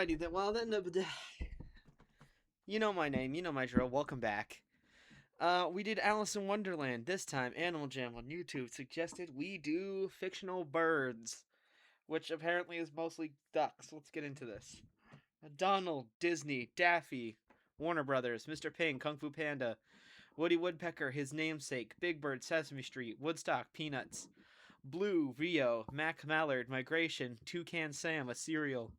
Alrighty then, well then, you know my name, you know my drill. Welcome back. We did Alice in Wonderland. This time, Animal Jam on YouTube suggested we do fictional birds, which apparently is mostly ducks. Let's get into this. Donald, Disney, Daffy, Warner Brothers, Mr. Ping, Kung Fu Panda, Woody Woodpecker, his namesake, Big Bird, Sesame Street, Woodstock, Peanuts, Blue, Rio, Mac Mallard, Migration, Toucan Sam, a cereal,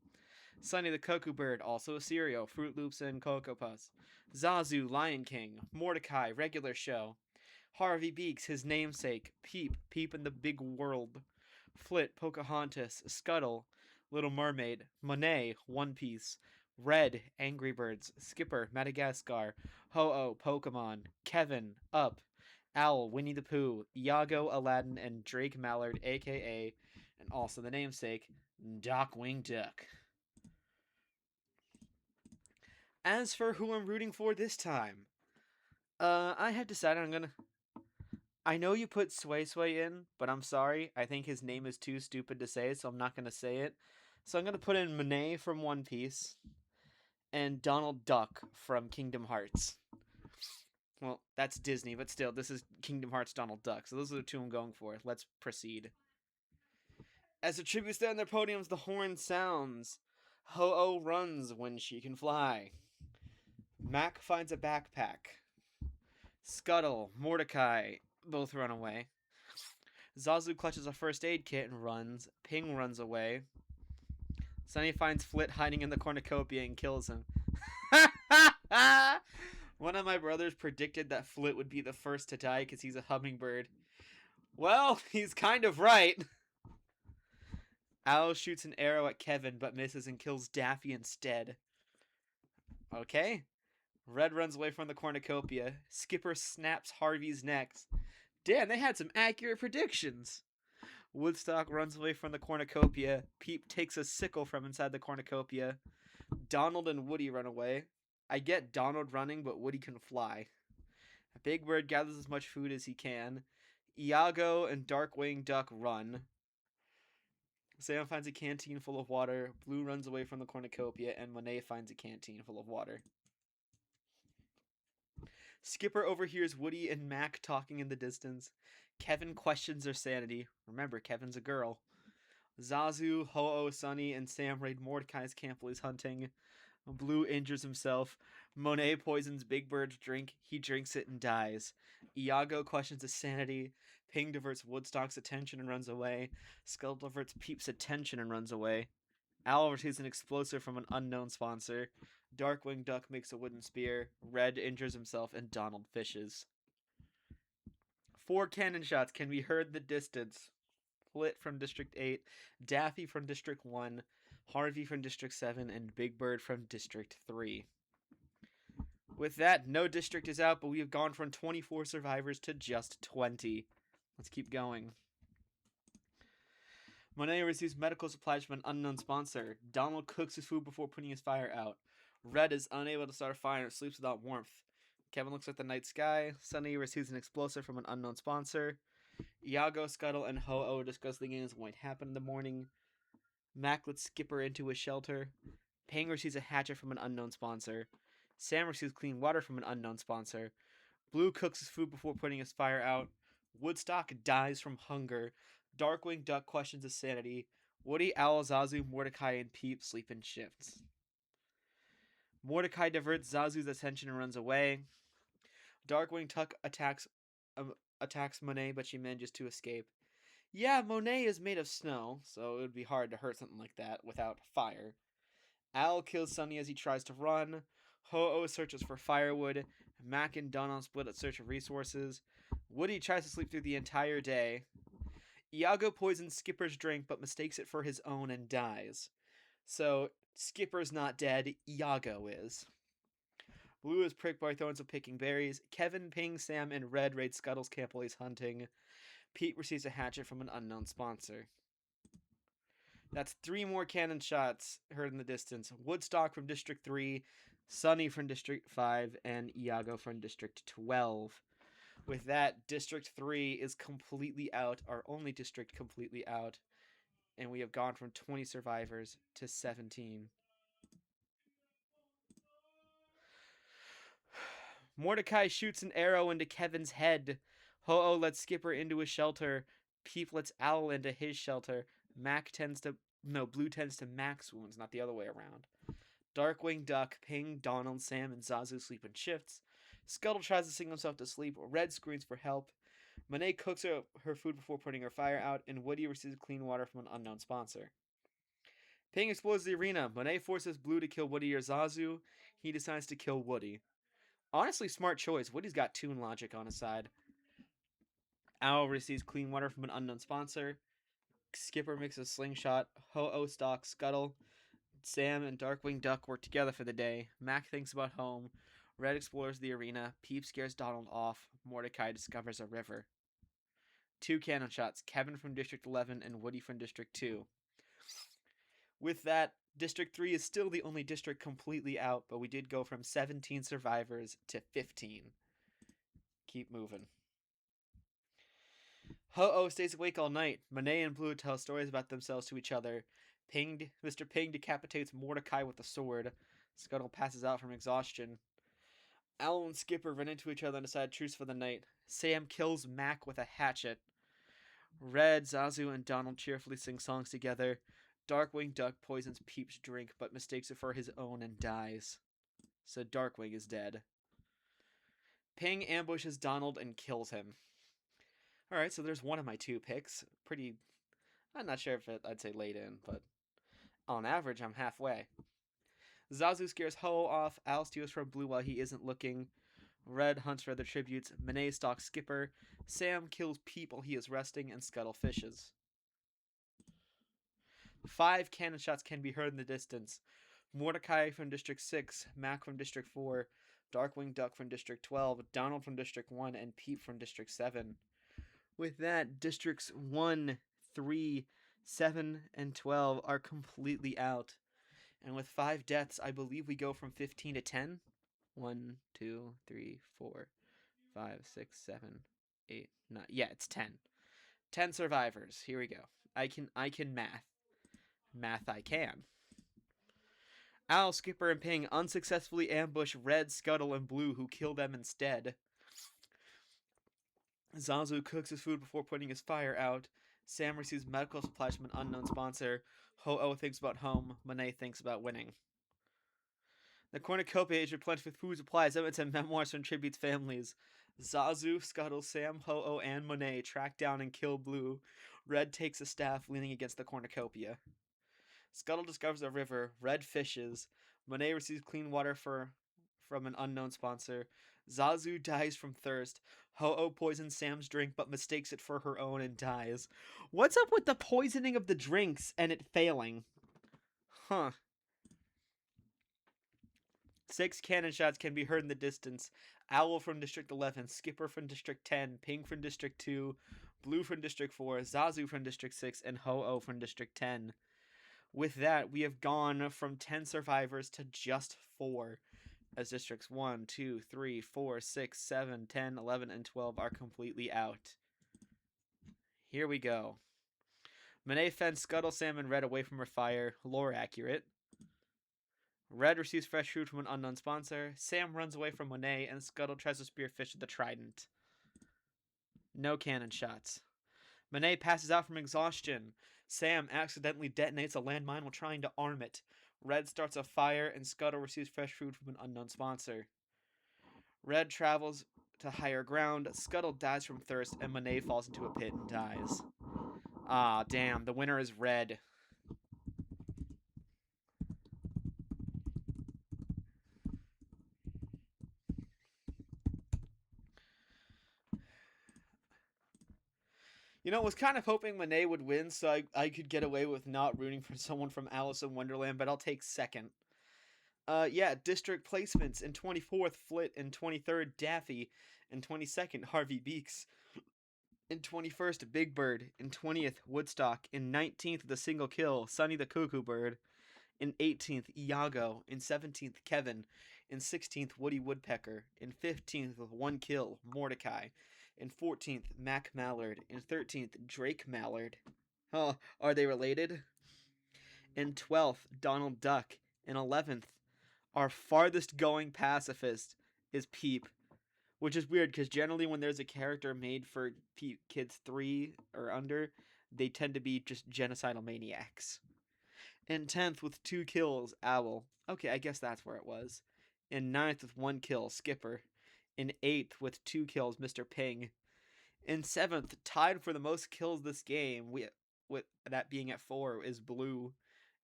Sonny the Cuckoo Bird, also a cereal, Fruit Loops and Cocoa Puffs. Zazu, Lion King. Mordecai, regular show. Harvey Beaks, his namesake. Peep, Peep in the Big World. Flit, Pocahontas. Scuttle, Little Mermaid. Monet, One Piece. Red, Angry Birds. Skipper, Madagascar. Ho-Oh, Pokemon. Kevin, Up. Owl, Winnie the Pooh. Iago, Aladdin, and Drake Mallard, aka, and also the namesake, Dockwing Duck. As for who I'm rooting for this time, I have decided I'm gonna. I know you put Sway Sway in, but I'm sorry. I think his name is too stupid to say, so I'm not gonna say it. So I'm gonna put in Monet from One Piece and Donald Duck from Kingdom Hearts. Well, that's Disney, but still, this is Kingdom Hearts Donald Duck, so those are the two I'm going for. Let's proceed. As the tributes stand on their podiums, the horn sounds. Ho-Oh runs when she can fly. Mac finds a backpack. Scuttle, Mordecai both run away. Zazu clutches a first aid kit and runs. Ping runs away. Sunny finds Flit hiding in the cornucopia and kills him. One of my brothers predicted that Flit would be the first to die because he's a hummingbird. Well, he's kind of right. Owl shoots an arrow at Kevin but misses and kills Daffy instead. Okay. Red runs away from the cornucopia. Skipper snaps Harvey's neck. Damn, they had some accurate predictions. Woodstock runs away from the cornucopia. Peep takes a sickle from inside the cornucopia. Donald and Woody run away. I get Donald running, but Woody can fly. Big Bird gathers as much food as he can. Iago and Darkwing Duck run. Sam finds a canteen full of water. Blue runs away from the cornucopia, and Monet finds a canteen full of water. Skipper overhears Woody and Mac talking in the distance. Kevin questions their sanity. Remember, Kevin's a girl. Zazu, Ho-Oh, Sunny, and Sam raid Mordecai's camp while he's hunting. Blue injures himself. Monet poisons Big Bird's drink. He drinks it and dies. Iago questions his sanity. Ping diverts Woodstock's attention and runs away. Skull diverts Peep's attention and runs away. Owl receives an explosive from an unknown sponsor. Darkwing Duck makes a wooden spear. Red injures himself, and Donald fishes. 4 cannon shots can be heard in the distance. Flit from District 8, Daffy from District 1, Harvey from District 7, and Big Bird from District 3. With that, no district is out, but we have gone from 24 survivors to just 20. Let's keep going. Monet receives medical supplies from an unknown sponsor. Donald cooks his food before putting his fire out. Red is unable to start a fire and sleeps without warmth. Kevin looks at the night sky. Sunny receives an explosive from an unknown sponsor. Iago, Scuttle, and Ho-Oh discuss the games what might happen in the morning. Mac lets Skipper into his shelter. Pang receives a hatchet from an unknown sponsor. Sam receives clean water from an unknown sponsor. Blue cooks his food before putting his fire out. Woodstock dies from hunger. Darkwing Duck questions his sanity. Woody, Owl, Zazu, Mordecai, and Peep sleep in shifts. Mordecai diverts Zazu's attention and runs away. Darkwing Duck attacks Monet, but she manages to escape. Yeah, Monet is made of snow, so it would be hard to hurt something like that without fire. Owl kills Sunny as he tries to run. Ho-Oh searches for firewood. Mac and Donald split at search of resources. Woody tries to sleep through the entire day. Iago poisons Skipper's drink but mistakes it for his own and dies. So, Skipper's not dead, Iago is. Blue is pricked by thorns of picking berries. Kevin, Ping, Sam, and Red raid Scuttle's camp while he's hunting. Pete receives a hatchet from an unknown sponsor. That's 3 more cannon shots heard in the distance. Woodstock from District 3, Sunny from District 5, and Iago from District 12. With that, District 3 is completely out, our only district completely out, and we have gone from 20 survivors to 17. Mordecai shoots an arrow into Kevin's head. Ho-Oh lets Skipper into his shelter. Peep lets Owl into his shelter. Blue tends to Mac's wounds, not the other way around. Darkwing Duck, Ping, Donald, Sam, and Zazu sleep in shifts. Scuttle tries to sing himself to sleep. Red screams for help. Monet cooks her food before putting her fire out, and Woody receives clean water from an unknown sponsor. Ping explores the arena. Monet forces Blue to kill Woody or Zazu. He decides to kill Woody. Honestly, smart choice. Woody's got toon logic on his side. Owl receives clean water from an unknown sponsor. Skipper makes a slingshot. Ho-Oh stalks Scuttle. Sam and Darkwing Duck work together for the day. Mac thinks about home. Red explores the arena. Peep scares Donald off. Mordecai discovers a river. 2 cannon shots. Kevin from District 11 and Woody from District 2. With that, District 3 is still the only district completely out, but we did go from 17 survivors to 15. Keep moving. Ho-Oh stays awake all night. Monet and Blue tell stories about themselves to each other. Mr. Ping decapitates Mordecai with a sword. Scuttle passes out from exhaustion. Owl and Skipper run into each other and decide truce for the night. Sam kills Mac with a hatchet. Red, Zazu, and Donald cheerfully sing songs together. Darkwing Duck poisons Peep's drink, but mistakes it for his own and dies. So Darkwing is dead. Ping ambushes Donald and kills him. Alright, so there's one of my 2 picks. I'm not sure if I'd say late in, but on average, I'm halfway. Zazu scares Ho off. Al steals from Blue while he isn't looking. Red hunts for other tributes. Monet stalks Skipper. Sam kills Peep while he is resting, and Scuttle fishes. 5 cannon shots can be heard in the distance. Mordecai from District 6, Mac from District 4, Darkwing Duck from District 12, Donald from District 1, and Peep from District 7. With that, Districts 1, 3, 7, and 12 are completely out. And with 5 deaths, I believe we go from 15 to 10. 1, 2, 3, 4, 5, 6, 7, 8, 9. Yeah, it's 10. 10 survivors. Here we go. I can math. Math I can. Owl, Skipper, and Ping unsuccessfully ambush Red, Scuttle, and Blue, who kill them instead. Zazu cooks his food before putting his fire out. Sam receives medical supplies from an unknown sponsor. Ho-Oh thinks about home. Monet thinks about winning. The cornucopia is replenished with food supplies, evidence, and memoirs from Tribute's families. Zazu, Scuttle, Sam, Ho-Oh, and Monet track down and kill Blue. Red takes a staff, leaning against the cornucopia. Scuttle discovers a river. Red fishes. Monet receives clean water from an unknown sponsor. Zazu dies from thirst. Ho-Oh poisons Sam's drink but mistakes it for her own and dies. What's up with the poisoning of the drinks and it failing? Huh. 6 cannon shots can be heard in the distance. Owl from District 11, Skipper from District 10, Ping from District 2, Blue from District 4, Zazu from District 6, and Ho-Oh from District 10. With that, we have gone from 10 survivors to just 4, as Districts 1, 2, 3, 4, 6, 7, 10, 11, and 12 are completely out. Here we go. Monet fends Scuttle, Sam, and Red away from her fire. Lore accurate. Red receives fresh food from an unknown sponsor. Sam runs away from Monet, and Scuttle tries to spearfish with the trident. No cannon shots. Monet passes out from exhaustion. Sam accidentally detonates a landmine while trying to arm it. Red starts a fire, and Scuttle receives fresh food from an unknown sponsor. Red travels to higher ground. Scuttle dies from thirst, and Monet falls into a pit and dies. Ah, damn. The winner is Red. You know, I was kind of hoping Monet would win so I could get away with not rooting for someone from Alice in Wonderland, but I'll take second. Yeah, district placements. In 24th, Flit. In 23rd, Daffy. In 22nd, Harvey Beaks. In 21st, Big Bird. In 20th, Woodstock. In 19th, The Single Kill, Sonny the Cuckoo Bird. In 18th, Iago. In 17th, Kevin. In 16th, Woody Woodpecker. In 15th, with 1 kill, Mordecai. In 14th, Mac Mallard. In 13th, Drake Mallard. Oh, are they related? In 12th, Donald Duck. In 11th, our farthest going pacifist is Peep. which is weird because generally when there's a character made for kids 3 or under, they tend to be just genocidal maniacs. In 10th with 2 kills, Owl. Okay, I guess that's where it was. In 9th with 1 kill, Skipper. In 8th with 2 kills, Mr. Ping. In 7th, tied for the most kills this game, with that being at 4, is Blue.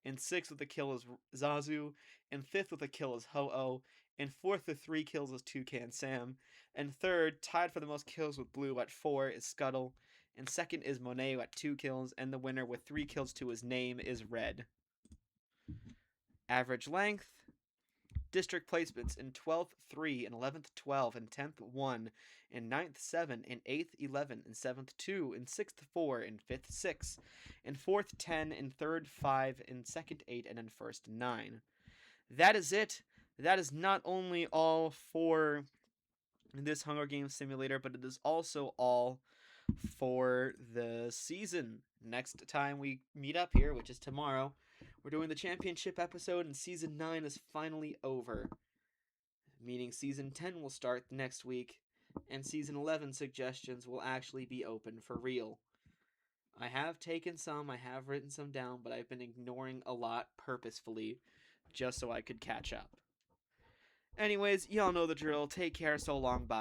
In 6th with a kill is Zazu. In 5th with a kill is Ho-Oh. In 4th with 3 kills is Toucan Sam. And 3rd, tied for the most kills with Blue at 4, is Scuttle. And 2nd is Monet at 2 kills. And the winner with 3 kills to his name is Red. Average length. District placements in 12th 3, in 11th 12, in 10th 1, in 9th 7, in 8th 11, in 7th 2, in 6th 4, in 5th 6, in 4th 10, in 3rd 5, in 2nd 8, and in 1st 9. That is it. That is not only all for this Hunger Games simulator, but it is also all for the season. Next time we meet up here, which is tomorrow, we're doing the championship episode, and season 9 is finally over. Meaning season 10 will start next week, and season 11 suggestions will actually be open for real. I have taken some, I have written some down, but I've been ignoring a lot purposefully, just so I could catch up. Anyways, y'all know the drill. Take care, so long, bye.